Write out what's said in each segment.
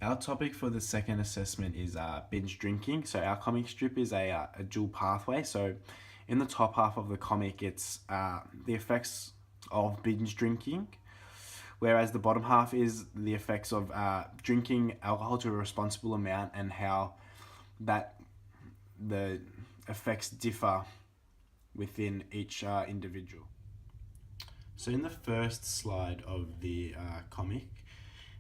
Our topic for the second assessment is binge drinking. So our comic strip is a dual pathway. So in the top half of the comic, it's the effects of binge drinking, whereas the bottom half is the effects of drinking alcohol to a responsible amount and how that the effects differ within each individual. So in the first slide of the comic,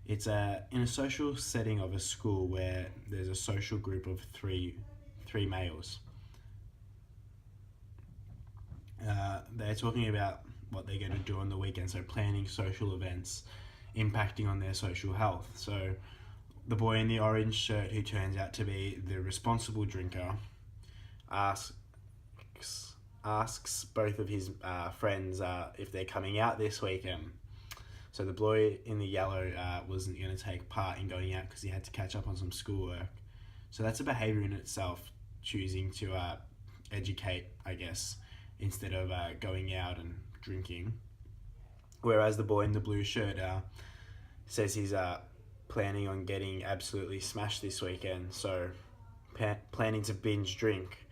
it's in a social setting of a school where there's a social group of three males. They're talking about what they're going to do on the weekend, so planning social events impacting on their social health. So the boy in the orange shirt, who turns out to be the responsible drinker, asks both of his friends if they're coming out this weekend. So the boy in the yellow wasn't going to take part in going out because he had to catch up on some schoolwork. So that's a behaviour in itself, choosing to educate, I guess, instead of going out and drinking. Whereas the boy in the blue shirt says he's planning on getting absolutely smashed this weekend, so planning to binge drink.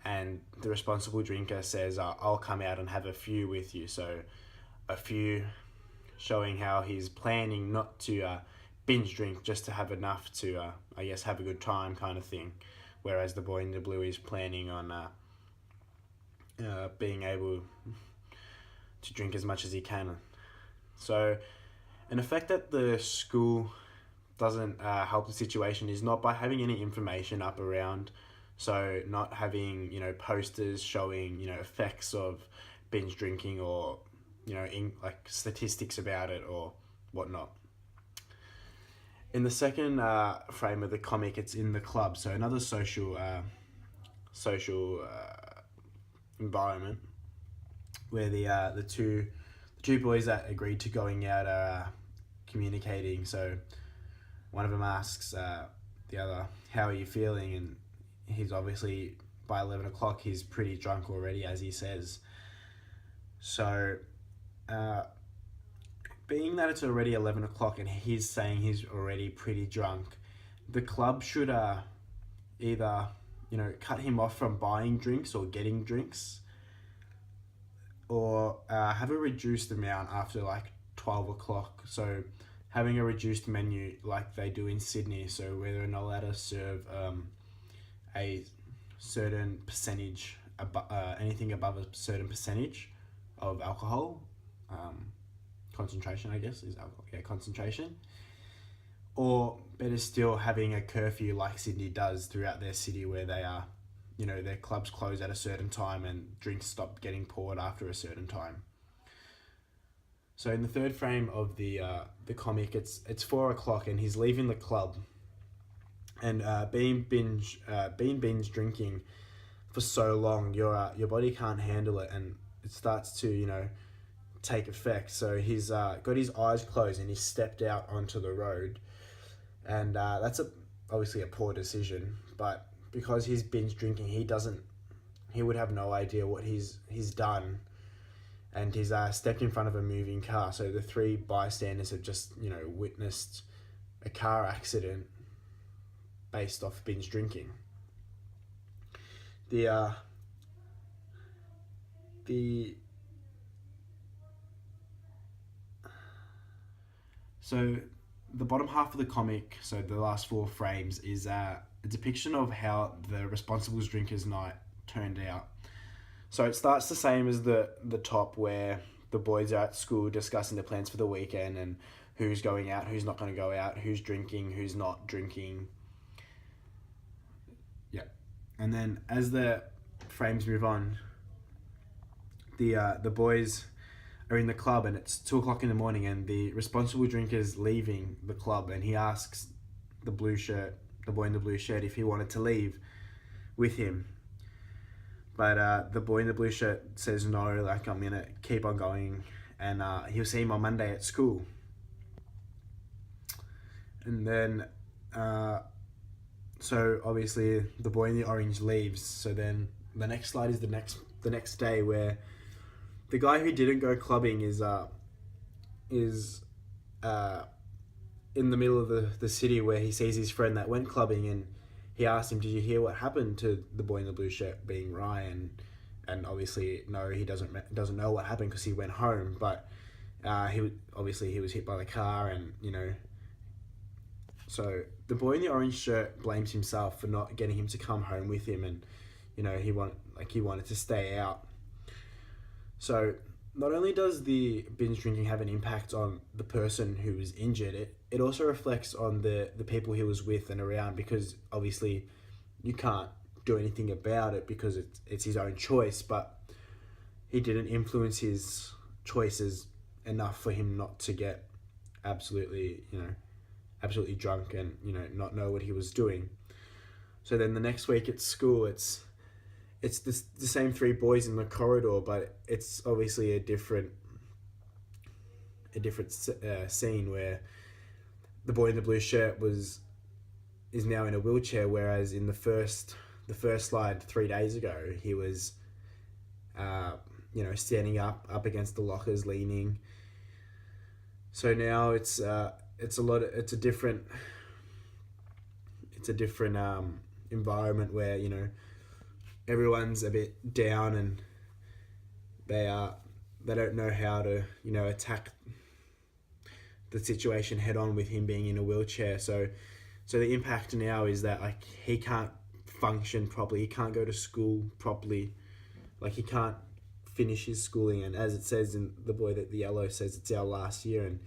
And the responsible drinker says, I'll come out and have a few with you. So a few showing how he's planning not to binge drink, just to have enough to, I guess, have a good time kind of thing. Whereas the boy in the blue is planning on being able to drink as much as he can. So an effect that the school doesn't help the situation is not by having any information up around, so not having posters showing effects of binge drinking, or like statistics about it or whatnot. In the second frame of the comic, it's in the club, so another social environment where the two boys that agreed to going out are communicating. So one of them asks the other, "How are you feeling?" And he's obviously, by 11 o'clock, he's pretty drunk already, as he says. So being that it's already 11 o'clock and he's saying he's already pretty drunk, the club should either cut him off from buying drinks or getting drinks, or have a reduced amount after like 12 o'clock. So having a reduced menu like they do in Sydney, so where they're not allowed to serve a certain percentage, anything above a certain percentage of alcohol, concentration, I guess, is alcohol, concentration. Or better still, having a curfew like Sydney does throughout their city, where they are, their clubs close at a certain time and drinks stop getting poured after a certain time. So in the third frame of the comic, it's 4 o'clock and he's leaving the club, and being binge drinking for so long, your body can't handle it, and it starts to take effect. So he's got his eyes closed and he's stepped out onto the road, and that's obviously a poor decision. But because he's binge drinking, he would have no idea what he's done, and he's stepped in front of a moving car. So the three bystanders have just witnessed a car accident based off binge drinking. The So the bottom half of the comic, so the last four frames, is a depiction of how the responsible drinker's night turned out. So it starts the same as the top, where the boys are at school discussing their plans for the weekend and who's going out, who's not going to go out, who's drinking, who's not drinking. Yeah. And then as the frames move on, the boys are in the club and it's 2 o'clock in the morning, and the responsible drinker's leaving the club, and he asks the boy in the blue shirt, if he wanted to leave with him. But the boy in the blue shirt says no, like, I'm gonna keep on going, and he'll see him on Monday at school. And then so obviously the boy in the orange leaves. So then the next slide is the next day, where the guy who didn't go clubbing is in the middle of the city where he sees his friend that went clubbing, and he asks him, "Did you hear what happened to the boy in the blue shirt?" Being Ryan, and obviously no, he doesn't know what happened because he went home. But he was hit by the car, and so the boy in the orange shirt blames himself for not getting him to come home with him, and he wanted to stay out. So not only does the binge drinking have an impact on the person who was injured, it also reflects on the people he was with and around, because obviously you can't do anything about it because it's his own choice, but he didn't influence his choices enough for him not to get absolutely drunk and not know what he was doing. So then the next week at school, it's the same three boys in the corridor, but it's obviously a different scene where the boy in the blue shirt is now in a wheelchair, whereas in the first slide 3 days ago he was standing up against the lockers, leaning. So now it's a different environment where everyone's a bit down, and they don't know how to attack the situation head on with him being in a wheelchair. So the impact now is that he can't function properly, he can't go to school properly, he can't finish his schooling. And as it says in the boy that the yellow says, it's our last year, and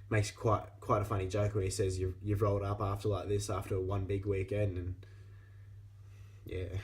makes quite a funny joke where he says you've rolled up after like this after one big weekend. And yeah.